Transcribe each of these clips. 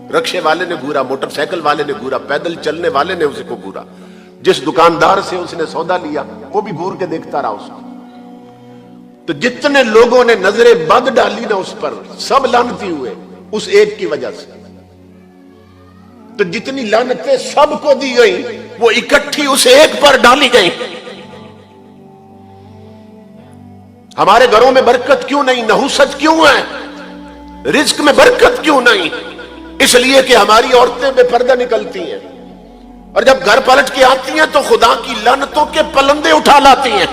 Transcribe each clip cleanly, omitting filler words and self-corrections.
رکشے والے نے گورا، موٹر سائیکل والے نے گورا، پیدل چلنے والے نے اسے کو گورا، جس دکاندار سے اس نے سودا لیا وہ بھی گور کے دیکھتا رہا اس کو۔ تو جتنے لوگوں نے نظر بد ڈالی نا اس پر، سب لعنتی ہوئے اس ایک کی وجہ سے۔ تو جتنی لعنتیں سب کو دی گئی وہ اکٹھی اس ایک پر ڈالی گئی۔ ہمارے گھروں میں برکت کیوں نہیں، نحوست کیوں ہے، رزق میں برکت کیوں نہیں؟ اس لیے کہ ہماری عورتیں بے پردہ نکلتی ہیں، اور جب گھر پلٹ کے آتی ہیں تو خدا کی لعنتوں کے پلندے اٹھا لاتی ہیں۔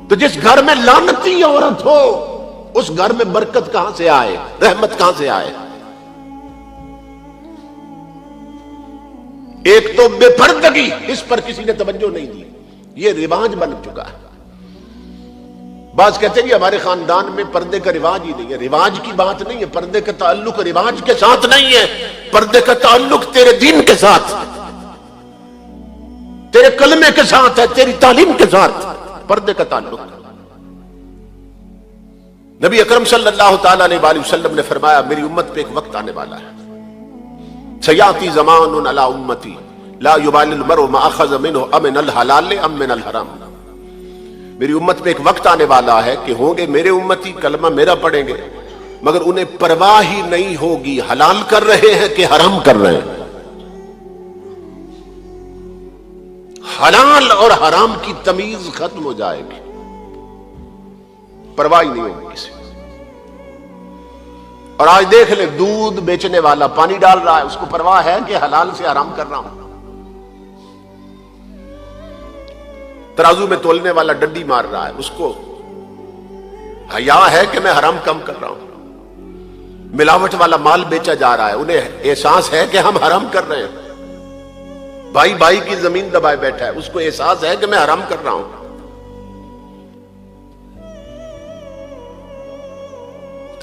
تو جس گھر میں لعنتی عورت ہو اس گھر میں برکت کہاں سے آئے، رحمت کہاں سے آئے؟ ایک تو بے پردگی، اس پر کسی نے توجہ نہیں دی، یہ رواج بن چکا ہے۔ بعض کہتے ہیں کہ ہمارے خاندان میں پردے کا رواج ہی نہیں ہے۔ رواج کی بات نہیں ہے، پردے کا تعلق رواج کے ساتھ نہیں ہے، پردے کا تعلق تیرے دین کے ساتھ، تیرے کلمے کے ساتھ ہے، تیری تعلیم کے ساتھ پردے کا تعلق۔ نبی اکرم صلی اللہ تعالی علیہ وآلہ وسلم نے فرمایا میری امت پہ ایک وقت آنے والا ہے، سیاتی زمان علی امتی لا یبالی المرء ما اخذ منه امن الحلال ام من الحرام۔ میری امت پہ ایک وقت آنے والا ہے کہ ہوں گے میرے امتی کلمہ میرا پڑھیں گے مگر انہیں پرواہ ہی نہیں ہوگی حلال کر رہے ہیں کہ حرام کر رہے ہیں۔ حلال اور حرام کی تمیز ختم ہو جائے گی، پرواہ ہی نہیں ہوگی کسی۔ اور آج دیکھ لے دودھ بیچنے والا پانی ڈال رہا ہے، اس کو پرواہ ہے کہ حلال سے حرام کر رہا ہوں۔ ترازو میں تولنے والا ڈنڈی مار رہا ہے، اس کو حیا ہے کہ میں حرام کم کر رہا ہوں۔ ملاوٹ والا مال بیچا جا رہا ہے، انہیں احساس ہے کہ ہم حرام کر رہے ہیں۔ بھائی بھائی کی زمین دبائے بیٹھا ہے، اس کو احساس ہے کہ میں حرام کر رہا ہوں۔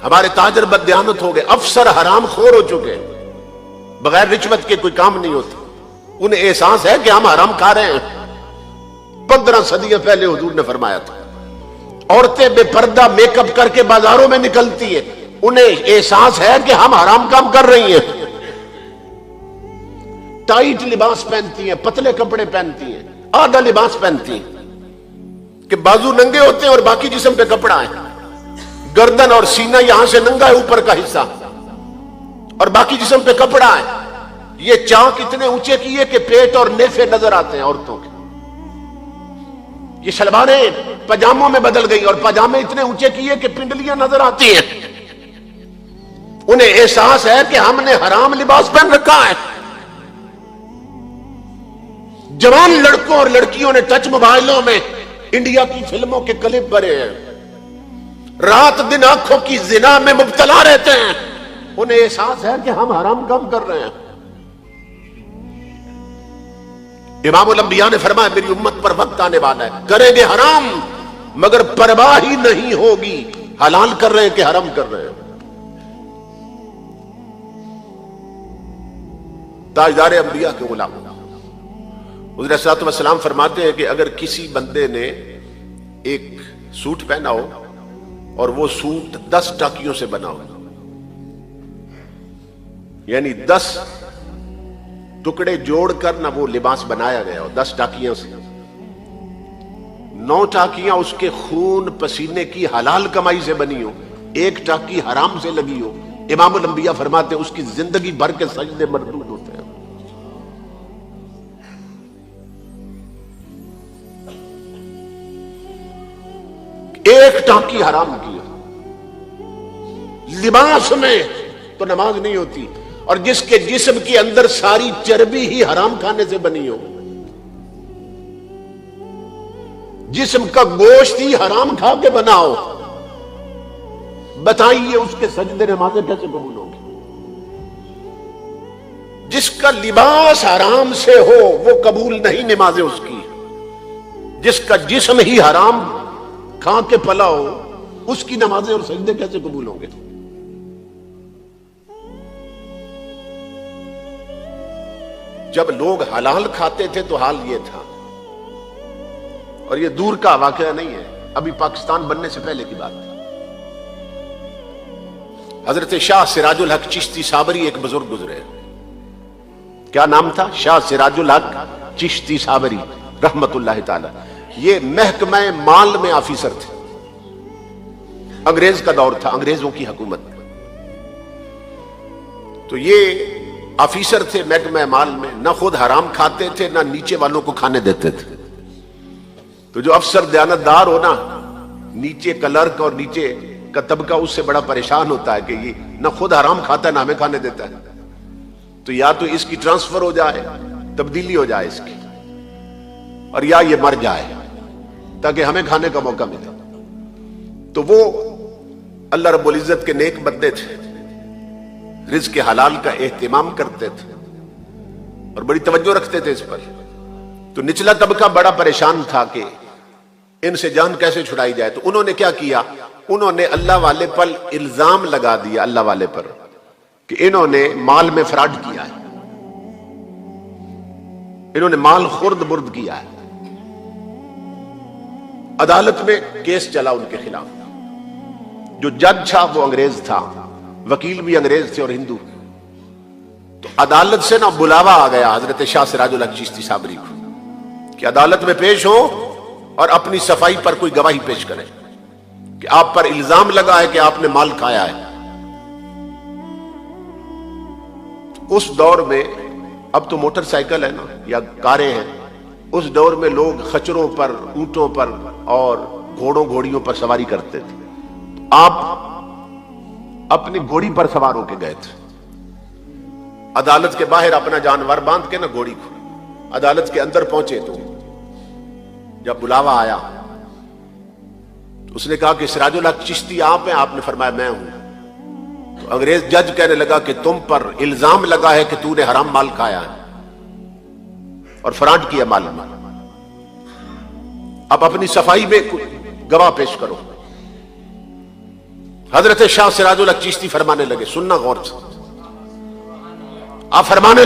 ہمارے تاجر بددیانت ہو گئے، افسر حرام خور ہو چکے، بغیر رشوت کے کوئی کام نہیں ہوتا، انہیں احساس ہے کہ ہم حرام کھا رہے ہیں۔ 15 صدیاں پہلے حضور نے فرمایا تھا عورتیں بے پردہ میک اپ کر کے بازاروں میں نکلتی ہیں، انہیں احساس ہے کہ ہم حرام کام کر رہی ہیں۔ ٹائٹ لباس پہنتی ہیں، پتلے کپڑے پہنتی ہیں، آدھا لباس پہنتی ہیں کہ بازو ننگے ہوتے ہیں اور باقی جسم پہ کپڑا ہے، گردن اور سینہ یہاں سے ننگا ہے اوپر کا حصہ اور باقی جسم پہ کپڑا ہے۔ یہ چاک اتنے اونچے کیے کہ پیٹ اور نیفے نظر آتے ہیں عورتوں کے۔ یہ شلواریں پاجاموں میں بدل گئی اور پاجامے اتنے اونچے کیے کہ پنڈلیاں نظر آتی ہیں۔ انہیں احساس ہے کہ ہم نے حرام لباس پہن رکھا ہے۔ جوان لڑکوں اور لڑکیوں نے ٹچ موبائلوں میں انڈیا کی فلموں کے کلپ بھرے ہیں، رات دن آنکھوں کی زنا میں مبتلا رہتے ہیں، انہیں احساس ہے کہ ہم حرام کام کر رہے ہیں۔ امام الانبیاء نے فرمایا میری امت پر وقت آنے والا ہے کریں گے حرام مگر پرواہ ہی نہیں ہوگی حلال کر رہے ہیں کہ حرام کر رہے ہیں۔ تاجدار انبیاء کے غلام حضور صلی اللہ علیہ وسلم فرماتے ہیں کہ اگر کسی بندے نے ایک سوٹ پہنا ہو اور وہ سوٹ 10 ٹاکیوں سے بنا ہو، یعنی 10 ٹکڑے جوڑ کر نہ وہ لباس بنایا گیا ہو 10 ٹاکیوں سے، 9 ٹاکیاں اس کے خون پسینے کی حلال کمائی سے بنی ہو، 1 ٹاکی حرام سے لگی ہو، امام الانبیاء فرماتے ہیں اس کی زندگی بھر کے سجدے مردود ہوتے ہیں۔ ایک ٹاکی حرام کی لباس میں تو نماز نہیں ہوتی، اور جس کے جسم کے اندر ساری چربی ہی حرام کھانے سے بنی ہو، جسم کا گوشت ہی حرام کھا کے بنا ہو، بتائیے اس کے سجدے نمازیں کیسے قبول ہوگی؟ جس کا لباس حرام سے ہو وہ قبول نہیں نمازیں اس کی، جس کا جسم ہی حرام کھا کے پلا ہو اس کی نمازیں اور سجدے کیسے قبول ہوں گے؟ جب لوگ حلال کھاتے تھے تو حال یہ تھا، اور یہ دور کا واقعہ نہیں ہے، ابھی پاکستان بننے سے پہلے کی بات ہے۔ حضرت شاہ سراج الحق چشتی صابری ایک بزرگ گزرے. کیا نام تھا؟ شاہ سراج الحق چشتی صابری رحمت اللہ تعالی. یہ محکمہ مال میں آفیسر تھے. انگریز کا دور تھا، انگریزوں کی حکومت. تو یہ آفیسر تھے محکمہ مال میں، نہ خود حرام کھاتے تھے نہ نیچے والوں کو کھانے دیتے تھے. تو جو افسر دیانتدار ہو نا، نیچے کلرک اور نیچے کا طبقہ اس سے بڑا پریشان ہوتا ہے کہ یہ نہ خود حرام کھاتا ہے نہ ہمیں کھانے دیتا ہے. تو یا تو اس کی ٹرانسفر ہو جائے، تبدیلی ہو جائے اس کی، اور یا یہ مر جائے تاکہ ہمیں کھانے کا موقع ملے. تو وہ اللہ رب العزت کے نیک بندے تھے، رزق حلال کا اہتمام کرتے تھے اور بڑی توجہ رکھتے تھے اس پر. تو نچلا طبقہ بڑا پریشان تھا کہ ان سے جان کیسے چھڑائی جائے. تو انہوں نے کیا کیا؟ انہوں نے اللہ والے پر الزام لگا دیا، اللہ والے پر، کہ انہوں نے مال میں فراڈ کیا ہے، انہوں نے مال خرد برد کیا ہے. عدالت میں کیس چلا ان کے خلاف. جو جج تھا وہ انگریز تھا، وکیل بھی انگریز تھے اور ہندو. تو عدالت سے نا بلاوا آ گیا حضرت شاہ سراج الحق چشتی صابری کو کہ عدالت میں پیش ہو اور اپنی صفائی پر کوئی گواہی پیش کریں کہ آپ پر الزام لگا ہے کہ آپ نے مال کھایا ہے. اس دور میں، اب تو موٹر سائیکل ہے نا یا کاریں ہیں، اس دور میں لوگ خچروں پر، اونٹوں پر اور گھوڑوں گھوڑیوں پر سواری کرتے تھے. آپ اپنی گھوڑی پر سوار ہو کے گئے تھے. عدالت کے باہر اپنا جانور باندھ کے نا گھوڑی کو عدالت کے اندر پہنچے. تو جب بلاوا آیا تو اس نے کہا کہ سراج الحق چشتی آپ ہیں؟ آپ نے فرمایا میں ہوں. تو انگریز جج کہنے لگا کہ تم پر الزام لگا ہے کہ تو نے حرام مال کھایا ہے اور فراڈ کیا مال میں. اب اپنی صفائی میں گواہ پیش کرو. حضرت شاہ سراج الحق چشتی فرمانے لگے، سننا غور سے، آپ فرمانے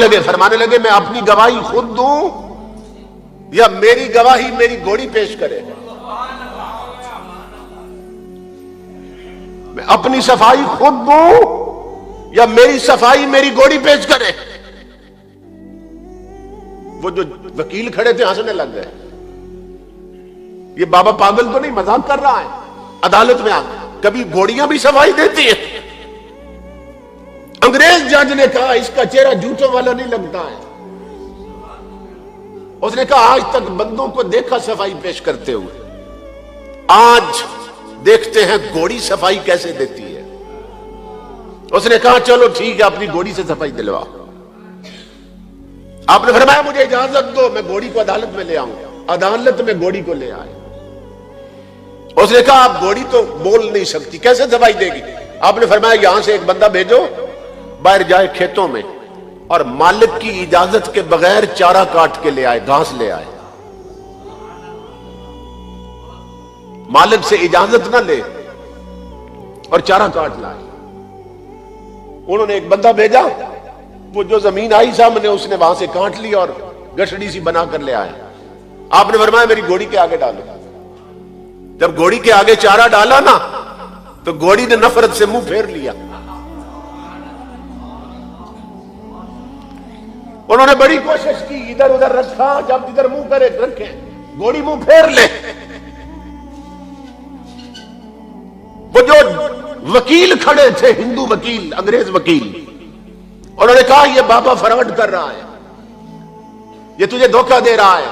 لگے میں اپنی گواہی خود دوں یا میری گواہی میری گھوڑی پیش کرے؟ میں اپنی صفائی خود دوں یا میری صفائی میری گھوڑی پیش کرے؟ وہ جو وکیل کھڑے تھے ہنسنے لگ گئے. یہ بابا پاگل تو نہیں مذاق کر رہا ہے؟ عدالت میں آ کبھی گھوڑیاں بھی صفائی دیتی ہیں؟ انگریز جج نے کہا اس کا چہرہ جوتوں والا نہیں لگتا ہے. اس نے کہا آج تک بندوں کو دیکھا صفائی پیش کرتے ہوئے، آج دیکھتے ہیں گھوڑی صفائی کیسے دیتی ہے. اس نے کہا چلو ٹھیک ہے، اپنی گھوڑی سے صفائی دلوا. آپ نے فرمایا مجھے اجازت دو، میں گھوڑی کو عدالت میں لے آؤں. عدالت میں گھوڑی کو لے آئے. اس نے کہا آپ گھوڑی تو بول نہیں سکتی، کیسے صفائی دے گی؟ آپ نے فرمایا یہاں سے ایک بندہ بھیجو، باہر جائے کھیتوں میں اور مالک کی اجازت کے بغیر چارہ کاٹ کے لے آئے، گھاس لے آئے. مالک سے اجازت نہ لے اور چارہ کاٹ لائے. انہوں نے ایک بندہ بھیجا، وہ جو زمین آئی سامنے اس نے وہاں سے کاٹ لی اور گٹھڑی سی بنا کر لے آئے. آپ نے فرمایا میری گھوڑی کے آگے ڈالو. جب گھوڑی کے آگے چارہ ڈالا نا تو گھوڑی نے نفرت سے منہ پھیر لیا. انہوں نے بڑی کوشش کی، ادھر ادھر رکھا، جب ادھر منہ کرے رکھے، گھوڑی منہ پھیر لے. وہ جو وکیل کھڑے تھے، ہندو وکیل، انگریز وکیل، انہوں نے کہا یہ بابا فراڈ کر رہا ہے، یہ تجھے دھوکہ دے رہا ہے،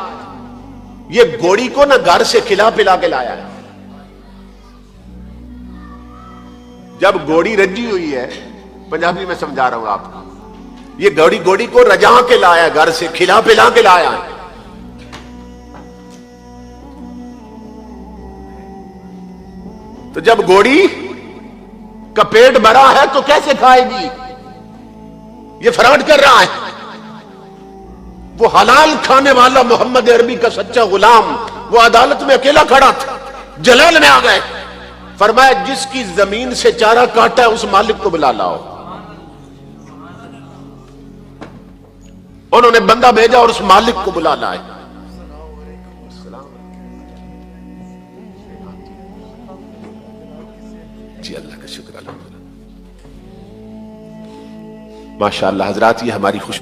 یہ گھوڑی کو نہ گھر سے کھلا پلا کے لایا ہے. جب گھوڑی رجی ہوئی ہے، پنجابی میں سمجھا رہا ہوں آپ کو، یہ گھوڑی کو رجا کے لایا، گھر سے کھلا پلا کے لایا ہے. تو جب گھوڑی کا پیٹ بھرا ہے تو کیسے کھائے گی؟ یہ فراڈ کر رہا ہے. وہ حلال کھانے والا محمد عربی کا سچا غلام وہ عدالت میں اکیلا کھڑا تھا. جلال میں آ گئے، فرمایا جس کی زمین سے چارہ کاٹا ہے اس مالک کو بلا لاؤ. انہوں نے بندہ بھیجا اور اس مالک کو بلا لائے. جی اللہ کا شکر الحمدللہ. ماشاءاللہ حضرات، یہ ہماری خوش